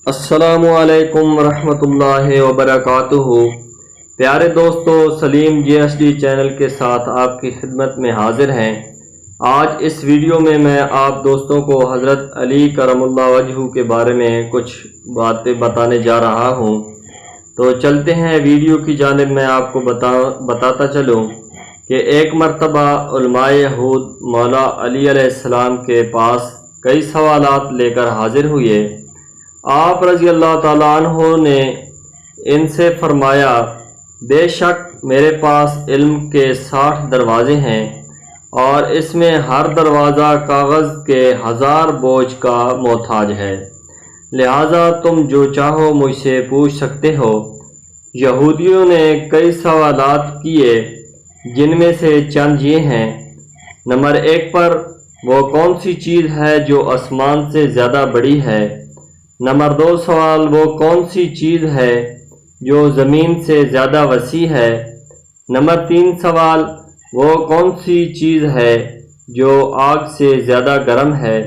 السلام علیکم ورحمۃ اللہ وبرکاتہ۔ پیارے دوستو، سلیم GSD چینل کے ساتھ آپ کی خدمت میں حاضر ہیں۔ آج اس ویڈیو میں آپ دوستوں کو حضرت علی کرم اللہ وجہہ کے بارے میں کچھ باتیں بتانے جا رہا ہوں۔ تو چلتے ہیں ویڈیو کی جانب۔ میں آپ کو بتاتا چلوں کہ ایک مرتبہ علماء یہود مولا علی علیہ السلام کے پاس کئی سوالات لے کر حاضر ہوئے۔ آپ رضی اللہ تعالیٰ عنہ نے ان سے فرمایا، بے شک میرے پاس علم کے 60 دروازے ہیں اور اس میں ہر دروازہ کاغذ کے 1000 بوجھ کا محتاج ہے، لہٰذا تم جو چاہو مجھ سے پوچھ سکتے ہو۔ یہودیوں نے کئی سوالات کیے، جن میں سے چند یہ ہیں۔ نمبر 1 پر، وہ کون سی چیز ہے جو آسمان سے زیادہ بڑی ہے؟ نمبر 2 سوال، وہ کون سی چیز ہے جو زمین سے زیادہ وسیع ہے؟ نمبر 3 سوال، وہ کون سی چیز ہے جو آگ سے زیادہ گرم ہے؟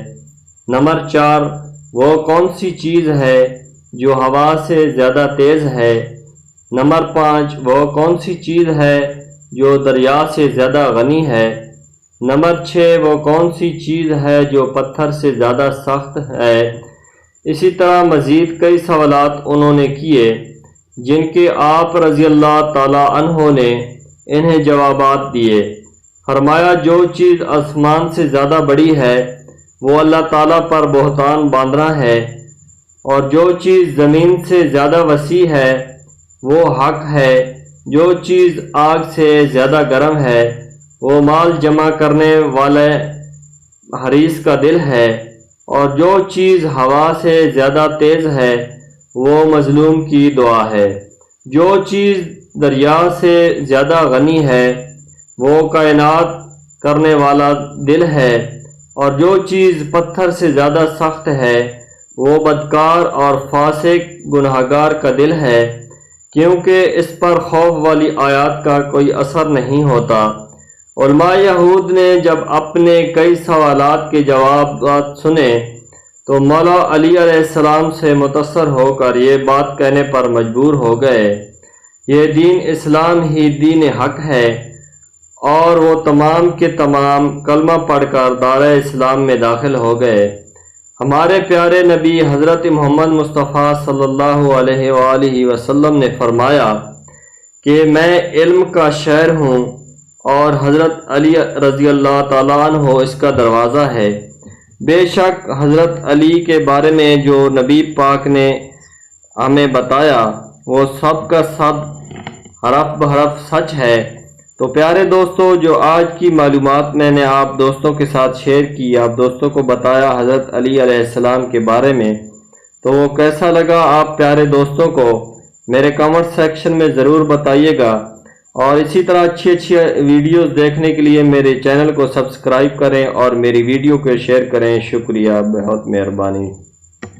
نمبر 4، وہ کون سی چیز ہے جو ہوا سے زیادہ تیز ہے؟ نمبر 5، وہ کون سی چیز ہے جو دریا سے زیادہ غنی ہے؟ نمبر 6، وہ کون سی چیز ہے جو پتھر سے زیادہ سخت ہے؟ اسی طرح مزید کئی سوالات انہوں نے کیے، جن کے آپ رضی اللہ تعالی عنہ نے انہیں جوابات دیے۔ فرمایا، جو چیز آسمان سے زیادہ بڑی ہے وہ اللہ تعالیٰ پر بہتان باندھنا ہے، اور جو چیز زمین سے زیادہ وسیع ہے وہ حق ہے۔ جو چیز آگ سے زیادہ گرم ہے وہ مال جمع کرنے والے حریص کا دل ہے، اور جو چیز ہوا سے زیادہ تیز ہے وہ مظلوم کی دعا ہے۔ جو چیز دریا سے زیادہ غنی ہے وہ کائنات کرنے والا دل ہے، اور جو چیز پتھر سے زیادہ سخت ہے وہ بدکار اور فاسق گناہگار کا دل ہے، کیونکہ اس پر خوف والی آیات کا کوئی اثر نہیں ہوتا۔ علماء یہود نے جب اپنے کئی سوالات کے جوابات سنے تو مولا علی علیہ السلام سے متاثر ہو کر یہ بات کہنے پر مجبور ہو گئے، یہ دین اسلام ہی دین حق ہے، اور وہ تمام کے تمام کلمہ پڑھ کر دارِ اسلام میں داخل ہو گئے۔ ہمارے پیارے نبی حضرت محمد مصطفیٰ صلی اللہ علیہ وآلہ وسلم نے فرمایا کہ میں علم کا شہر ہوں، اور حضرت علی رضی اللہ تعالیٰ عنہ اس کا دروازہ ہے۔ بے شک حضرت علی کے بارے میں جو نبی پاک نے ہمیں بتایا وہ سب کا سب حرف بحرف سچ ہے۔ تو پیارے دوستو، جو آج کی معلومات میں نے آپ دوستوں کے ساتھ شیئر کی، آپ دوستوں کو بتایا حضرت علی علیہ السلام کے بارے میں، تو وہ کیسا لگا آپ پیارے دوستوں کو میرے کمنٹ سیکشن میں ضرور بتائیے گا، اور اسی طرح اچھی ویڈیوز دیکھنے کے لیے میرے چینل کو سبسکرائب کریں اور میری ویڈیو کو شیئر کریں۔ شکریہ، بہت مہربانی۔